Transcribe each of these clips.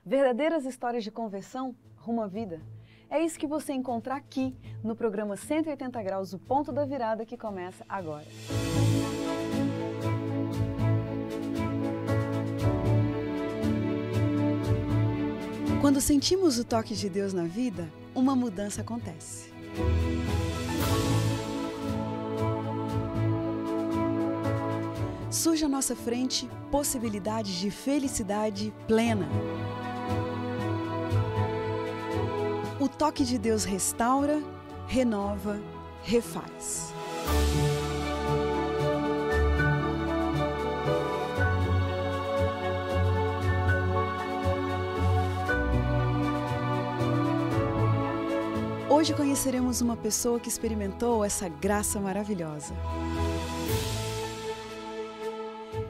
Verdadeiras histórias de conversão rumo à vida. É isso que você encontra aqui no programa 180 Graus, o ponto da virada, que começa agora. Quando sentimos o toque de Deus na vida, uma mudança acontece. Surge à nossa frente possibilidades de felicidade plena. O toque de Deus restaura, renova, refaz. Hoje conheceremos uma pessoa que experimentou essa graça maravilhosa.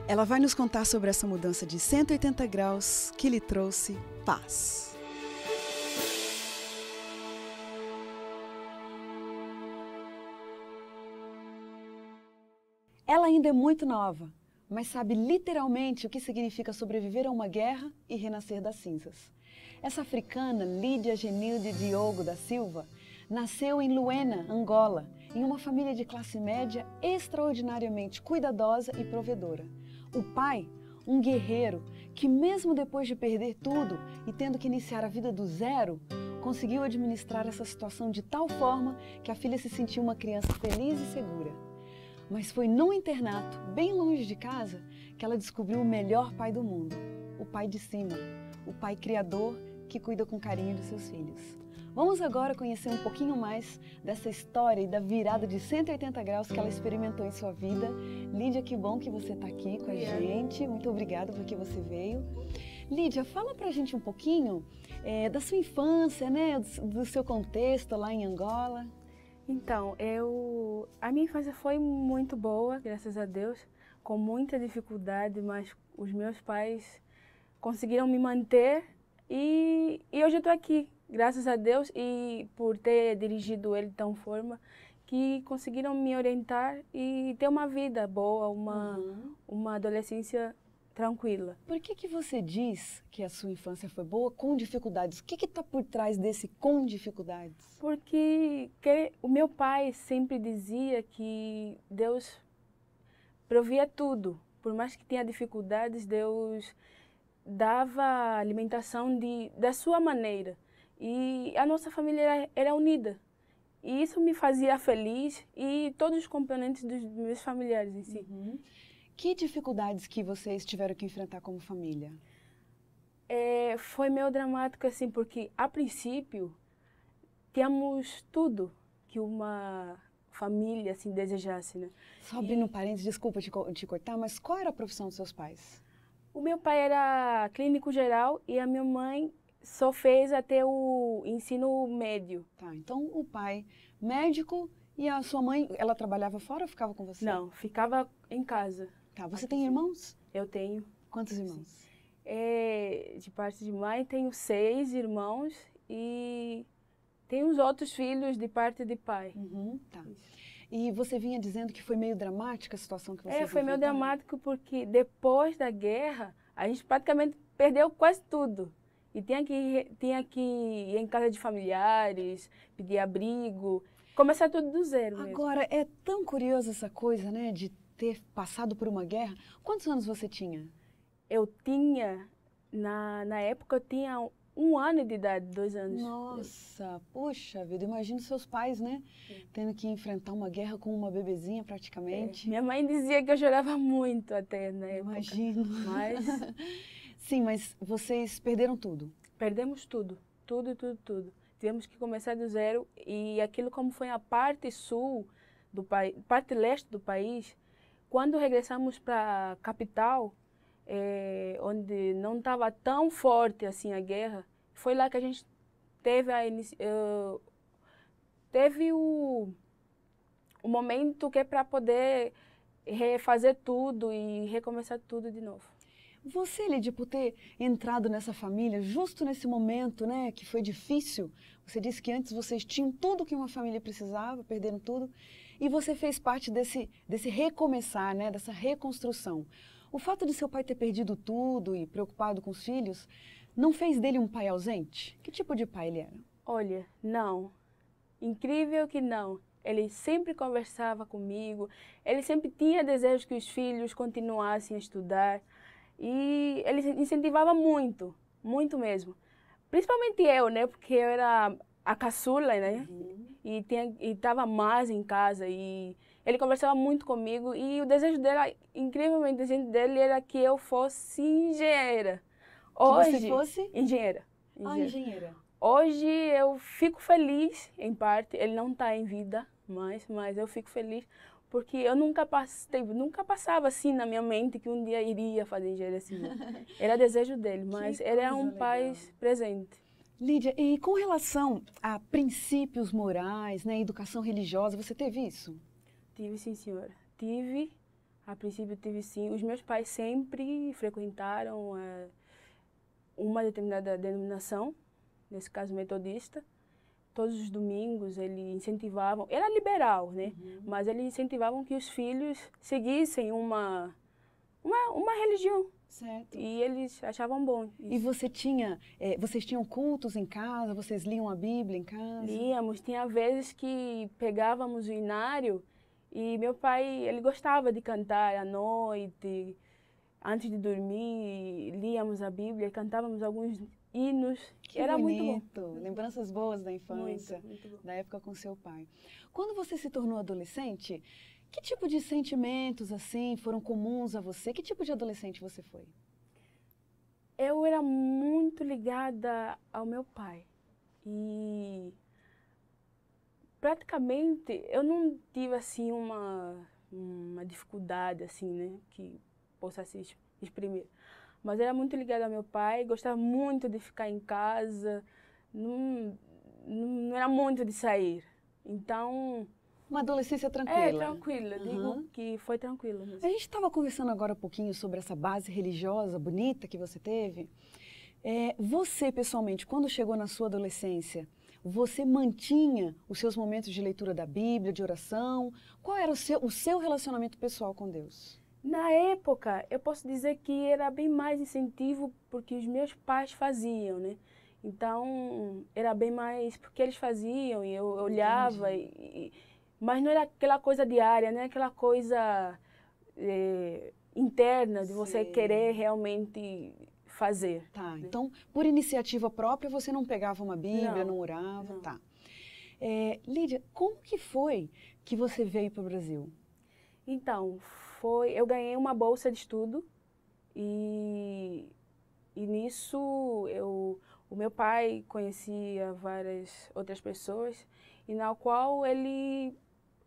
Ela vai nos contar sobre essa mudança de 180 graus que lhe trouxe paz. Ela ainda é muito nova, mas sabe literalmente o que significa sobreviver a uma guerra e renascer das cinzas. Essa africana, Lídia Genilde Diogo da Silva, nasceu em Luena, Angola, em uma família de classe média extraordinariamente cuidadosa e provedora. O pai, um guerreiro que, mesmo depois de perder tudo e tendo que iniciar a vida do zero, conseguiu administrar essa situação de tal forma que a filha se sentiu uma criança feliz e segura. Mas foi num internato, bem longe de casa, que ela descobriu o melhor pai do mundo, o pai de cima, o pai criador que cuida com carinho de seus filhos. Vamos agora conhecer um pouquinho mais dessa história e da virada de 180 graus que ela experimentou em sua vida. Lídia, que bom que você está aqui com a gente. Muito obrigada porque você veio. Lídia, fala pra gente um pouquinho da sua infância, né, do seu contexto lá em Angola. Então, a minha infância foi muito boa, graças a Deus, com muita dificuldade, mas os meus pais conseguiram me manter e hoje eu estou aqui, graças a Deus, e por ter dirigido ele de tal forma que conseguiram me orientar e ter uma vida boa, uma adolescência tranquila. Por que você diz que a sua infância foi boa com dificuldades? O que está por trás desse com dificuldades? Porque o meu pai sempre dizia que Deus provia tudo. Por mais que tenha dificuldades, Deus dava alimentação da sua maneira. E a nossa família era unida. E isso me fazia feliz e todos os componentes dos meus familiares em si. Uhum. Que dificuldades que vocês tiveram que enfrentar como família? Foi meio dramático, assim, porque, a princípio, tínhamos tudo que uma família, assim, desejasse, né? Só abrindo parênteses, desculpa te cortar, mas qual era a profissão dos seus pais? O meu pai era clínico geral e a minha mãe só fez até o ensino médio. Tá, então o pai médico e a sua mãe, ela trabalhava fora ou ficava com você? Não, ficava em casa. Tá, você tem irmãos? Eu tenho. Quantos irmãos? De parte de mãe, tenho 6 irmãos e tenho os outros filhos de parte de pai. Uhum, tá. E você vinha dizendo que foi meio dramática a situação que você foi meio dramático porque depois da guerra, a gente praticamente perdeu quase tudo. E tinha que ir em casa de familiares, pedir abrigo, começar tudo do zero mesmo. Agora, é tão curioso essa coisa, né, de ter passado por uma guerra. Quantos anos você tinha? Eu tinha, na época, eu tinha 1 ano de idade, 2 anos. Nossa, puxa vida, imagina os seus pais, né? Tendo que enfrentar uma guerra com uma bebezinha praticamente. Minha mãe dizia que eu chorava muito até na época. Imagino. Mas... Sim, mas vocês perderam tudo? Perdemos tudo, tudo. Tivemos que começar do zero e aquilo como foi a parte sul do país, parte leste do país, quando regressamos para a capital, onde não estava tão forte assim a guerra, foi lá que a gente teve o momento que é para poder refazer tudo e recomeçar tudo de novo. Você, Lídia, por ter entrado nessa família justo nesse momento, né, que foi difícil, você disse que antes vocês tinham tudo que uma família precisava, perderam tudo, e você fez parte desse recomeçar, né, dessa reconstrução. O fato de seu pai ter perdido tudo e preocupado com os filhos, não fez dele um pai ausente? Que tipo de pai ele era? Olha, não. Incrível que não. Ele sempre conversava comigo, ele sempre tinha desejo que os filhos continuassem a estudar e ele incentivava muito, muito mesmo. Principalmente eu, né? Porque eu era a caçula, né? E estava mais em casa e ele conversava muito comigo e o desejo dele, incrivelmente, o desejo dele era que eu fosse engenheira. Que você fosse? Engenheira. Ah, engenheira. Hoje eu fico feliz, em parte, ele não está em vida mais, mas eu fico feliz porque eu nunca passava assim na minha mente que um dia iria fazer engenharia civil. Era desejo dele, mas ele é um pai presente. Lídia, e com relação a princípios morais, né, educação religiosa, você teve isso? Tive sim, senhora. Tive, a princípio tive sim. Os meus pais sempre frequentaram uma determinada denominação, nesse caso metodista. Todos os domingos eles incentivavam, era liberal, né? Mas eles incentivavam que os filhos seguissem uma religião. Certo. E eles achavam bom isso. E vocês tinham cultos em casa? Vocês liam a Bíblia em casa? Líamos, tinha vezes que pegávamos o inário e meu pai, ele gostava de cantar à noite, antes de dormir, líamos a Bíblia, cantávamos alguns hinos. Que era bonito. muito bom. Lembranças boas da infância, Muito bom. da época com seu pai. Quando você se tornou adolescente, que tipo de sentimentos assim foram comuns a você? Que tipo de adolescente você foi? Eu era muito ligada ao meu pai e praticamente eu não tive assim uma dificuldade assim, né, que possa se exprimir. Mas era muito ligada ao meu pai, gostava muito de ficar em casa, não era muito de sair. Então, uma adolescência tranquila. Tranquila. Digo que foi tranquila mesmo. A gente estava conversando agora um pouquinho sobre essa base religiosa bonita que você teve. Você, pessoalmente, quando chegou na sua adolescência, você mantinha os seus momentos de leitura da Bíblia, de oração? Qual era o seu relacionamento pessoal com Deus? Na época, eu posso dizer que era bem mais incentivo porque os meus pais faziam, né? Então, era bem mais porque eles faziam e eu olhava mas não era aquela coisa diária, não era aquela coisa interna de você querer realmente fazer. Tá, né? Então, por iniciativa própria, você não pegava uma Bíblia, não orava, não. Tá. Lídia, como que foi que você veio para o Brasil? Então, eu ganhei uma bolsa de estudo e nisso o meu pai conhecia várias outras pessoas e na qual ele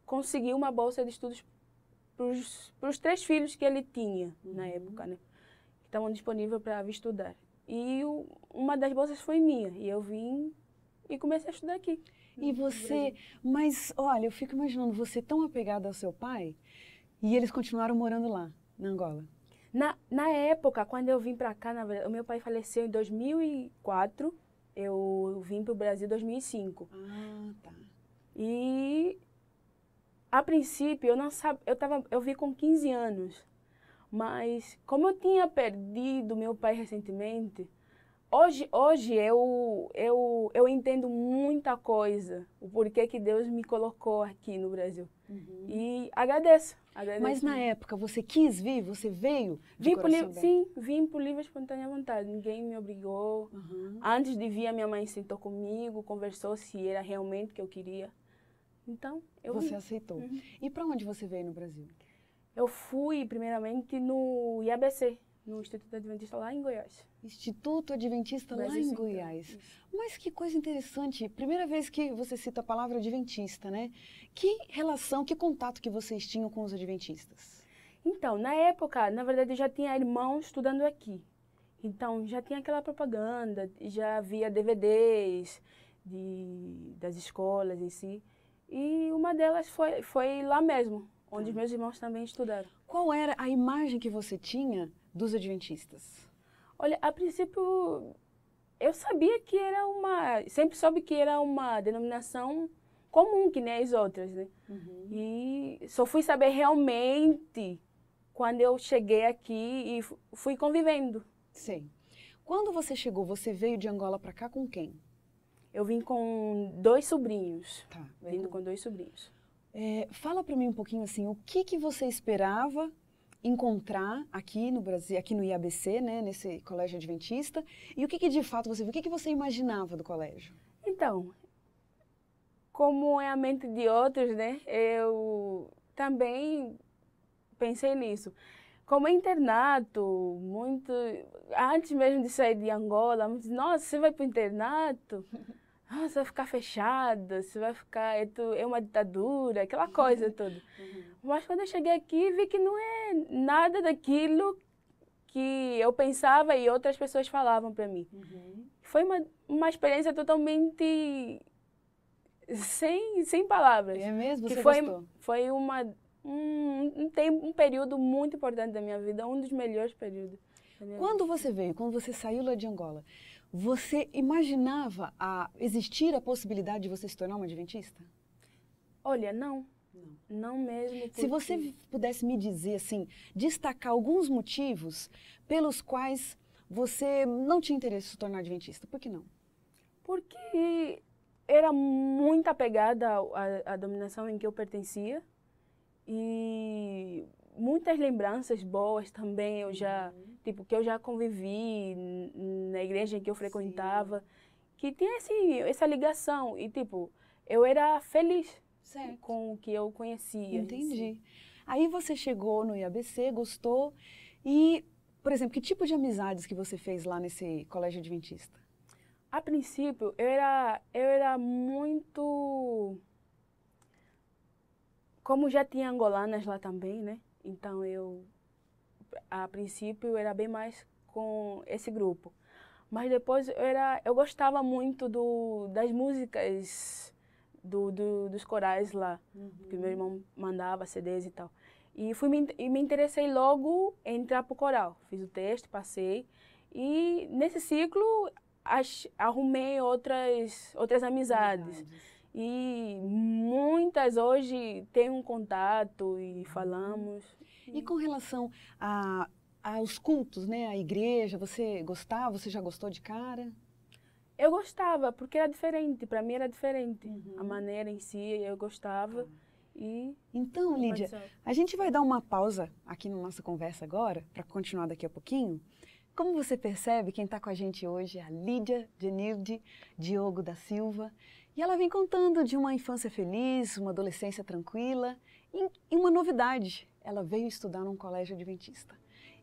conseguiu uma bolsa de estudos para os 3 filhos que ele tinha na época, né? Que estavam disponíveis para vir estudar. E uma das bolsas foi minha e eu vim e comecei a estudar aqui. E você, mas olha, eu fico imaginando você tão apegada ao seu pai e eles continuaram morando lá, na Angola. Na época, quando eu vim para cá, na verdade, o meu pai faleceu em 2004, eu vim para o Brasil em 2005. Ah, tá. E, a princípio, eu vim com 15 anos, mas como eu tinha perdido meu pai recentemente, hoje eu entendo muita coisa, o porquê que Deus me colocou aqui no Brasil. E agradeço. Mas na época você quis vir? Você veio de coração aberto? Sim, vim por livre e espontânea vontade. Ninguém me obrigou. Antes de vir, a minha mãe sentou comigo, conversou se era realmente o que eu queria. Então, Você aceitou. E para onde você veio no Brasil? Eu fui, primeiramente, no IABC, no Instituto Adventista lá em Goiás. Instituto Adventista lá em Goiás. Mas que coisa interessante. Primeira vez que você cita a palavra adventista, né? Que relação, que contato que vocês tinham com os adventistas? Então, na época, na verdade, eu já tinha irmãos estudando aqui. Então, já tinha aquela propaganda, já havia DVDs das escolas em si. E uma delas foi lá mesmo, onde os meus irmãos também estudaram. Qual era a imagem que você tinha dos adventistas? Olha, a princípio, eu sabia que sempre soube que era uma denominação comum, que nem as outras, né? E só fui saber realmente quando eu cheguei aqui e fui convivendo. Sei. Quando você chegou, você veio de Angola para cá com quem? Eu vim com 2 sobrinhos. Tá. Vindo com 2 sobrinhos. Fala para mim um pouquinho assim, o que você esperava encontrar aqui no Brasil, aqui no IABC, né, nesse colégio adventista, e o que de fato você viu? O que você imaginava do colégio? Então, como é a mente de outros, né, eu também pensei nisso. Como é internato, antes mesmo de sair de Angola, muitos, nossa, você vai para o internato? Você vai ficar fechada, você vai ficar, é uma ditadura, aquela coisa toda. Mas quando eu cheguei aqui, vi que não é nada daquilo que eu pensava e outras pessoas falavam para mim. Foi uma experiência totalmente sem palavras. É mesmo? Você gostou? gostou? Foi um período muito importante da minha vida, um dos melhores períodos. Quando você veio, quando você saiu lá de Angola, você imaginava existir a possibilidade de você se tornar uma adventista? Olha, não. Não mesmo. Porque... Se você pudesse me dizer, assim, destacar alguns motivos pelos quais você não tinha interesse em se tornar adventista, por que não? Porque era muito apegada à dominação em que eu pertencia e muitas lembranças boas também tipo, que eu já convivi na igreja em que eu frequentava, que tinha essa ligação e tipo, eu era feliz com o que eu conhecia. Entendi. Aí você chegou no IABC, gostou e, por exemplo, que tipo de amizades que você fez lá nesse colégio adventista? A princípio, eu era muito... Como já tinha angolanas lá também, né? Então, a princípio, eu era bem mais com esse grupo. Mas depois, eu gostava muito das músicas dos corais lá, que meu irmão mandava CDs e tal. E me interessei logo em entrar para o coral. Fiz o teste, passei. E nesse ciclo, arrumei outras amizades. E muitas hoje têm um contato e falamos. E com relação aos cultos, né, à igreja, você gostava? Você já gostou de cara? Eu gostava, porque era diferente, para mim era diferente. A maneira em si, eu gostava. Então, Lídia, a gente vai dar uma pausa aqui na nossa conversa agora, para continuar daqui a pouquinho. Como você percebe, quem está com a gente hoje é a Lídia Genilde Diogo da Silva. E ela vem contando de uma infância feliz, uma adolescência tranquila e uma novidade. Ela veio estudar num colégio adventista.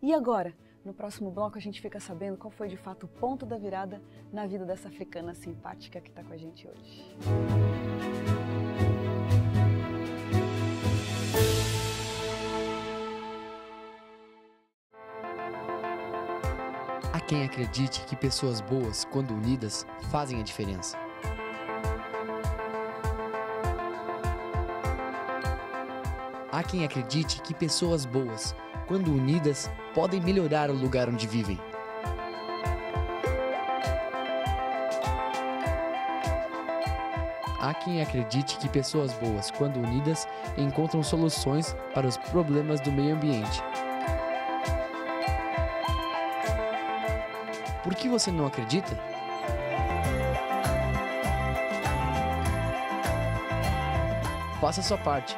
E agora, no próximo bloco, a gente fica sabendo qual foi de fato o ponto da virada na vida dessa africana simpática que está com a gente hoje. Há quem acredite que pessoas boas, quando unidas, fazem a diferença. Há quem acredite que pessoas boas, quando unidas, podem melhorar o lugar onde vivem. Há quem acredite que pessoas boas, quando unidas, encontram soluções para os problemas do meio ambiente. Por que você não acredita? Faça a sua parte.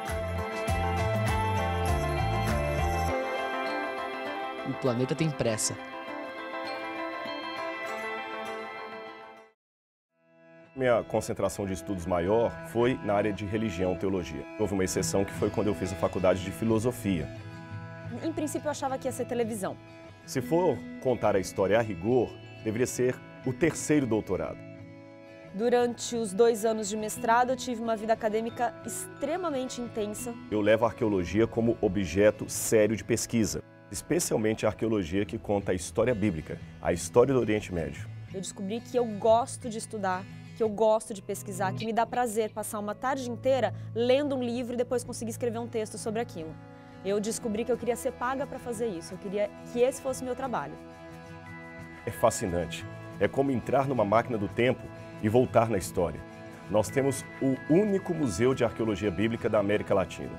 O planeta tem pressa. Minha concentração de estudos maior foi na área de religião, teologia. Houve uma exceção que foi quando eu fiz a faculdade de filosofia. Em princípio, eu achava que ia ser televisão. Se for contar a história a rigor, deveria ser o 3º doutorado. Durante os 2 anos de mestrado, eu tive uma vida acadêmica extremamente intensa. Eu levo a arqueologia como objeto sério de pesquisa, especialmente a arqueologia que conta a história bíblica, a história do Oriente Médio. Eu descobri que eu gosto de estudar, que eu gosto de pesquisar, que me dá prazer passar uma tarde inteira lendo um livro e depois conseguir escrever um texto sobre aquilo. Eu descobri que eu queria ser paga para fazer isso, eu queria que esse fosse o meu trabalho. É fascinante. É como entrar numa máquina do tempo e voltar na história. Nós temos o único museu de arqueologia bíblica da América Latina.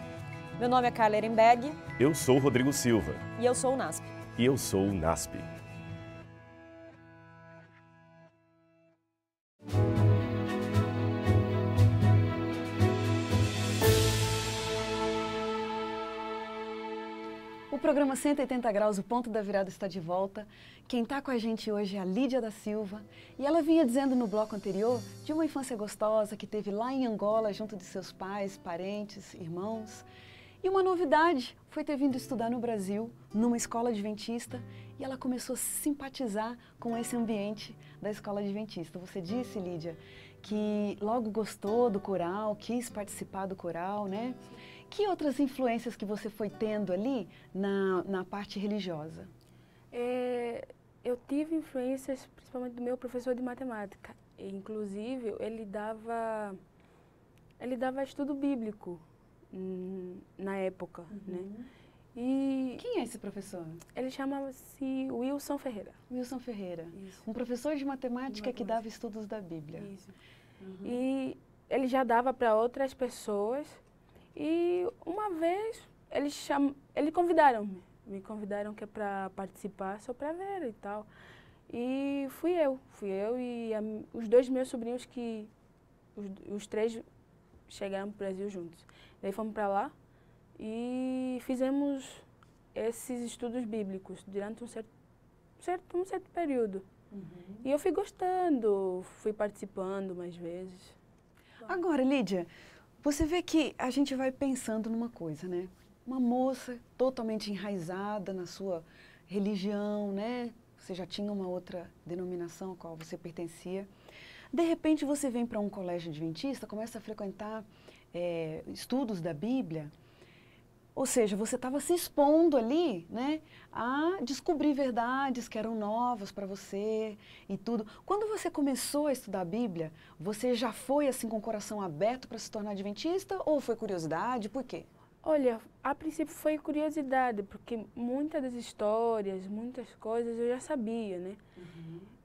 Meu nome é Carla Ehrenberg. Eu sou o Rodrigo Silva. E eu sou o NASP. E eu sou o NASP. O programa 180 Graus, o Ponto da Virada, está de volta. Quem está com a gente hoje é a Lídia da Silva. E ela vinha dizendo no bloco anterior de uma infância gostosa que teve lá em Angola, junto de seus pais, parentes, irmãos. E uma novidade foi ter vindo estudar no Brasil, numa escola adventista, e ela começou a simpatizar com esse ambiente da escola adventista. Você disse, Lídia, que logo gostou do coral, quis participar do coral, né? Que outras influências que você foi tendo ali na parte religiosa? Eu tive influências principalmente do meu professor de matemática. Inclusive, ele dava estudo bíblico na época, né? E quem é esse professor? Ele chama-se Wilson Ferreira. Wilson Ferreira. Isso. Um professor de matemática que dava estudos da Bíblia. Isso. E ele já dava para outras pessoas. E uma vez eles me convidaram que é para participar, só para ver e tal. E fui eu e os dois meus sobrinhos que os três chegaram para o Brasil juntos. Daí fomos para lá e fizemos esses estudos bíblicos durante um certo período. E eu fui gostando, fui participando mais vezes. Agora, Lídia, você vê que a gente vai pensando numa coisa, né? Uma moça totalmente enraizada na sua religião, né? Você já tinha uma outra denominação a qual você pertencia. De repente, você vem para um colégio adventista, começa a frequentar estudos da Bíblia. Ou seja, você estava se expondo ali, né, a descobrir verdades que eram novas para você e tudo. Quando você começou a estudar a Bíblia, você já foi assim com o coração aberto para se tornar adventista ou foi curiosidade? Por quê? Olha, a princípio foi curiosidade, porque muitas das histórias, muitas coisas eu já sabia, né?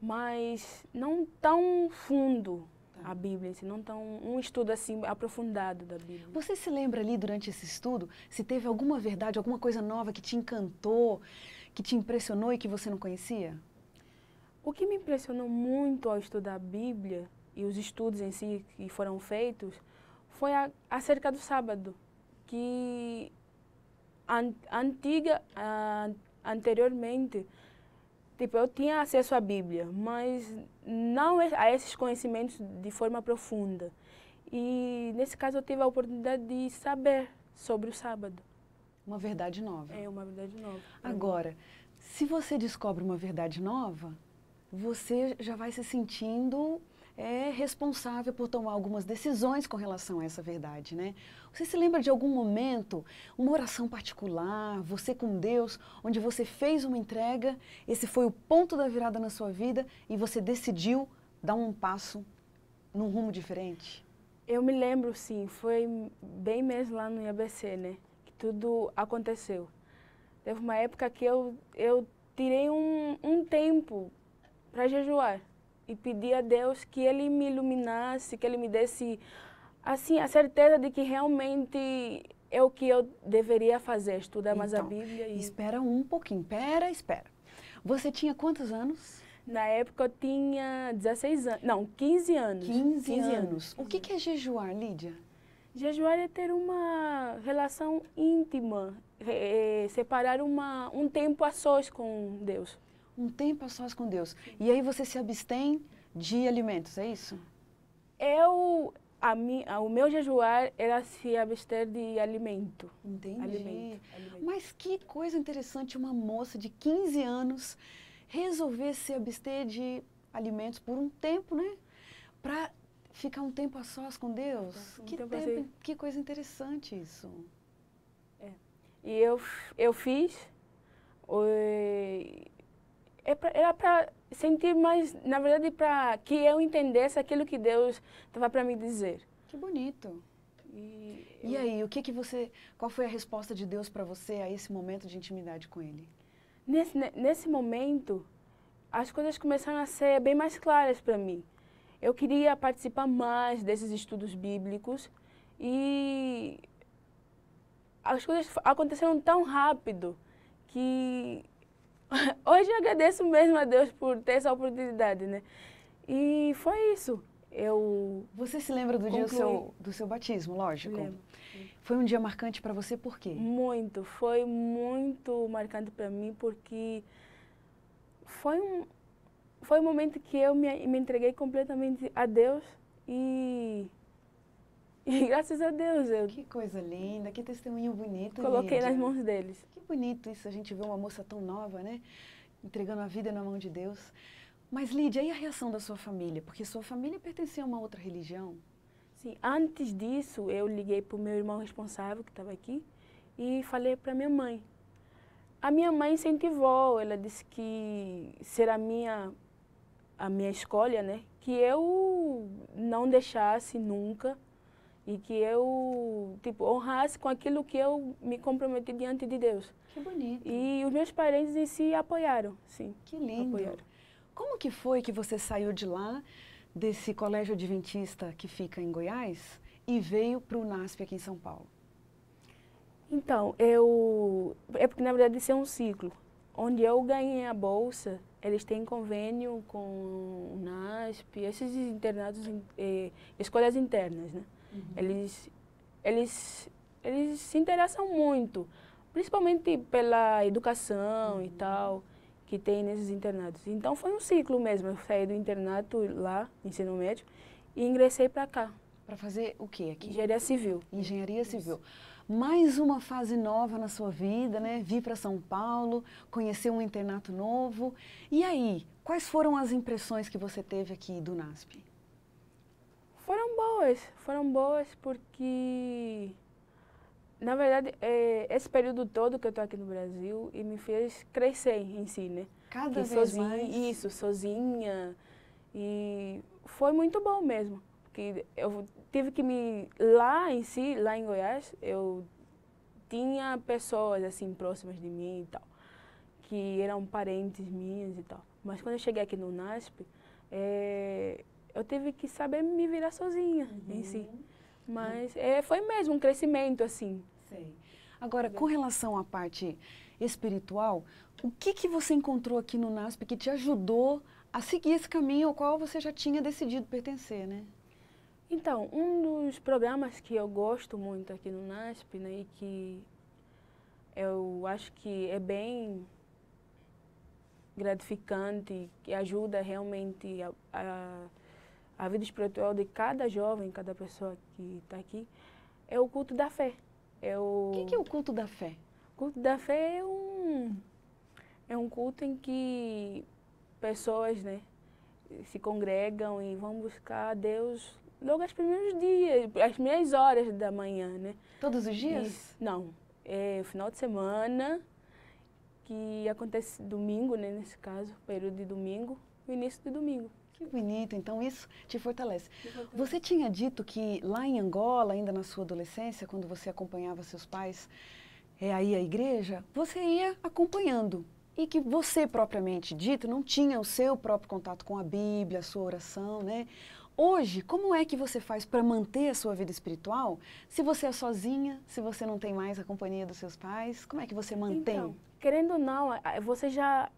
Mas não tão fundo a Bíblia, assim, não tão um estudo assim aprofundado da Bíblia. Você se lembra ali durante esse estudo, se teve alguma verdade, alguma coisa nova que te encantou, que te impressionou e que você não conhecia? O que me impressionou muito ao estudar a Bíblia e os estudos em si que foram feitos foi acerca do sábado, que anteriormente, tipo, eu tinha acesso à Bíblia, mas não a esses conhecimentos de forma profunda. E, nesse caso, eu tive a oportunidade de saber sobre o sábado. Uma verdade nova. É, uma verdade nova. Agora, se você descobre uma verdade nova, você já vai se sentindo responsável por tomar algumas decisões com relação a essa verdade, né? Você se lembra de algum momento, uma oração particular, você com Deus, onde você fez uma entrega, esse foi o ponto da virada na sua vida e você decidiu dar um passo num rumo diferente? Eu me lembro, sim, foi bem mesmo lá no IABC, né? Que tudo aconteceu. Teve uma época que eu tirei um tempo para jejuar e pedi a Deus que Ele me iluminasse, que Ele me desse assim, a certeza de que realmente é o que eu deveria fazer, estudar mais a Bíblia. Espera um pouquinho, espera. Você tinha quantos anos? Na época eu tinha 16 anos, não, 15 anos. 15 anos. O que é jejuar, Lídia? Jejuar é ter uma relação íntima, separar um tempo a sós com Deus. Um tempo a sós com Deus. E aí você se abstém de alimentos, é isso? O meu jejuar era se abster de alimento. Entendi. Alimento. Mas que coisa interessante, uma moça de 15 anos resolver se abster de alimentos por um tempo, né? Para ficar um tempo a sós com Deus. Que coisa interessante isso. E eu fiz. Era para sentir mais, na verdade, para que eu entendesse aquilo que Deus estava para me dizer. Que bonito. E aí, qual foi a resposta de Deus para você a esse momento de intimidade com Ele? Nesse momento, as coisas começaram a ser bem mais claras para mim. Eu queria participar mais desses estudos bíblicos e as coisas aconteceram tão rápido que hoje eu agradeço mesmo a Deus por ter essa oportunidade, né? E foi isso. Você se lembra do dia concluí. do seu batismo, lógico? Lembro. Foi um dia marcante para você por quê? Muito, foi muito marcante para mim porque foi um momento que eu me entreguei completamente a Deus e graças a Deus eu Que coisa linda, que testemunho bonito, coloquei Lídia. nas mãos deles. Que bonito isso, a gente vê uma moça tão nova, né? Entregando a vida na mão de Deus. Mas, Lídia, e a reação da sua família? Porque sua família pertencia a uma outra religião. Sim, antes disso, eu liguei para o meu irmão responsável, que estava aqui, e falei para minha mãe. A minha mãe incentivou, ela disse que será a minha escolha, né? Que eu não deixasse nunca e que eu, tipo, honrasse com aquilo que eu me comprometi diante de Deus. Que bonito. E os meus parentes em si apoiaram, sim. Que lindo. Apoiaram. Como que foi que você saiu de lá, desse colégio adventista que fica em Goiás, e veio para o NASP aqui em São Paulo? Então, é porque na verdade isso é um ciclo. Onde eu ganhei a bolsa, eles têm convênio com o NASP, esses internados, escolas internas, né? Eles se interessam muito, principalmente pela educação e tal, que tem nesses internados. Então foi um ciclo mesmo, eu saí do internato lá, ensino médio, e ingressei para cá. Para fazer o quê aqui? Engenharia civil. Engenharia civil. Mais uma fase nova na sua vida, né? Vir para São Paulo, conhecer um internato novo. E aí, quais foram as impressões que você teve aqui do NASP? Foram boas porque, na verdade, esse período todo que eu estou aqui no Brasil e me fez crescer em si, né? Cada vez sozinha, mais. Isso, sozinha. E foi muito bom mesmo. Porque eu tive que lá em si, lá em Goiás, eu tinha pessoas assim próximas de mim e tal, que eram parentes minhas e tal. Mas quando eu cheguei aqui no NASP, eu tive que saber me virar sozinha em si. Mas foi mesmo um crescimento assim. Sei. Agora, com relação à parte espiritual, o que você encontrou aqui no NASP que te ajudou a seguir esse caminho ao qual você já tinha decidido pertencer, né? Então, um dos programas que eu gosto muito aqui no NASP, né, e que eu acho que é bem gratificante, que ajuda realmente a vida espiritual de cada jovem, cada pessoa que está aqui, é o culto da fé. O que é o culto da fé? O culto da fé é um culto em que pessoas, né, se congregam e vão buscar a Deus logo aos primeiros dias, às primeiras horas da manhã, né? Todos os dias? Não, é o final de semana, que acontece domingo, né, nesse caso, período de domingo, o início de domingo. Que bonito, então isso te fortalece. Você tinha dito que lá em Angola, ainda na sua adolescência, quando você acompanhava seus pais aí à igreja, você ia acompanhando. E que você, propriamente dito, não tinha o seu próprio contato com a Bíblia, a sua oração, né? Hoje, como é que você faz para manter a sua vida espiritual? Se você é sozinha, se você não tem mais a companhia dos seus pais, como é que você mantém? Então, querendo ou não, você já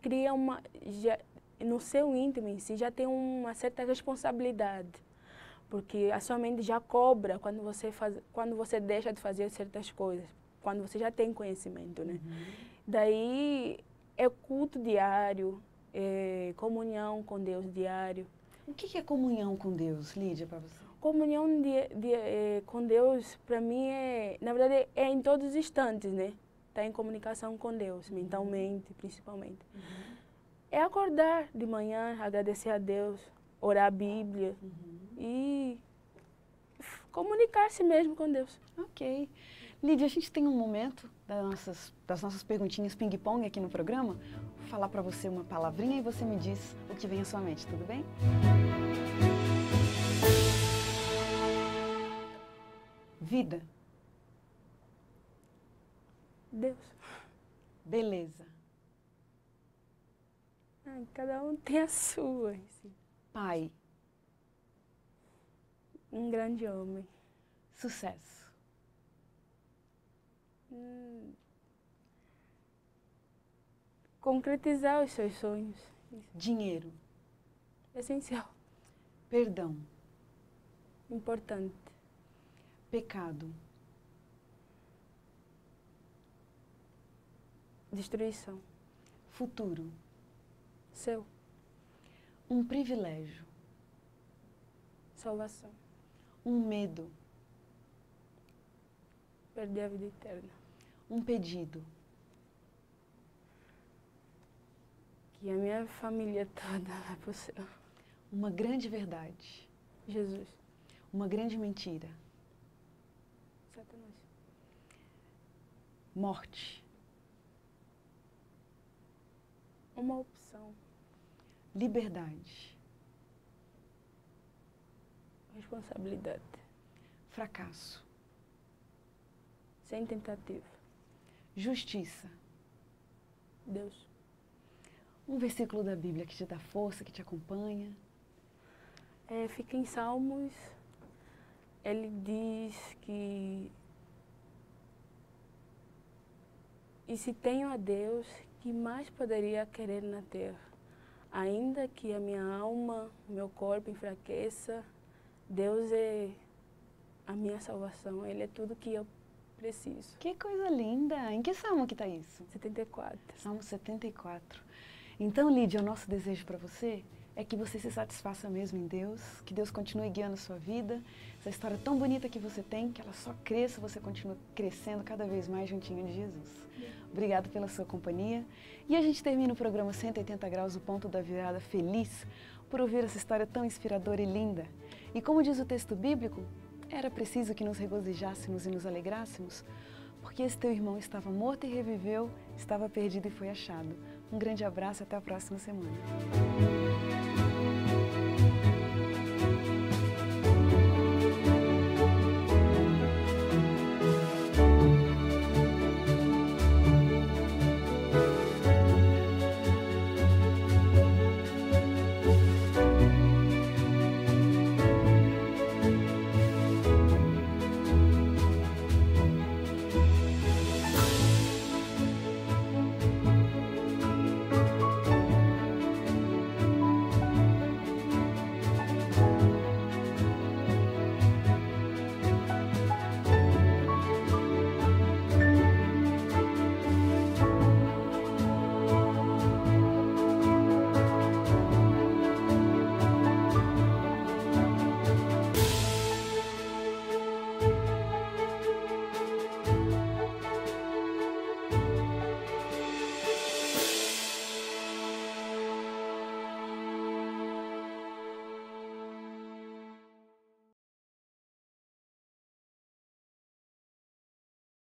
cria no seu íntimo em si, já tem uma certa responsabilidade. Porque a sua mente já cobra quando você deixa de fazer certas coisas, quando você já tem conhecimento, né? Daí é culto diário, é comunhão com Deus diário. O que é comunhão com Deus, Lídia, para você? Comunhão com Deus, para mim, na verdade, é em todos os instantes, né? Tá em comunicação com Deus, mentalmente, principalmente. É acordar de manhã, agradecer a Deus, orar a Bíblia e comunicar-se mesmo com Deus. Ok. Lídia, a gente tem um momento das nossas perguntinhas ping-pong aqui no programa. Vou falar para você uma palavrinha e você me diz o que vem à sua mente, tudo bem? Vida. Deus. Beleza. Cada um tem a sua. Assim. Pai. Um grande homem. Sucesso. Concretizar os seus sonhos. Dinheiro. Essencial. Perdão. Importante. Pecado. Destruição. Futuro. Seu. Um privilégio. Salvação. Um medo. Perder a vida eterna. Um pedido. Que a minha família toda vai pro céu. Uma grande verdade. Jesus. Uma grande mentira. Satanás. Morte. Uma opção. Liberdade. Responsabilidade. Fracasso. Sem tentativa. Justiça. Deus. Um versículo da Bíblia que te dá força, que te acompanha. Fica em Salmos. Ele diz que... E se tenho a Deus, que mais poderia querer na terra? Ainda que a minha alma, o meu corpo enfraqueça, Deus é a minha salvação. Ele é tudo que eu preciso. Que coisa linda! Em que salmo que está isso? 74. Salmo 74. Então, Lídia, o nosso desejo para você é que você se satisfaça mesmo em Deus, que Deus continue guiando a sua vida, essa história tão bonita que você tem, que ela só cresça, você continue crescendo cada vez mais juntinho de Jesus. Obrigado pela sua companhia. E a gente termina o programa 180 Graus, o ponto da virada, feliz por ouvir essa história tão inspiradora e linda. E como diz o texto bíblico, era preciso que nos regozijássemos e nos alegrássemos, porque esse teu irmão estava morto e reviveu, estava perdido e foi achado. Um grande abraço e até a próxima semana.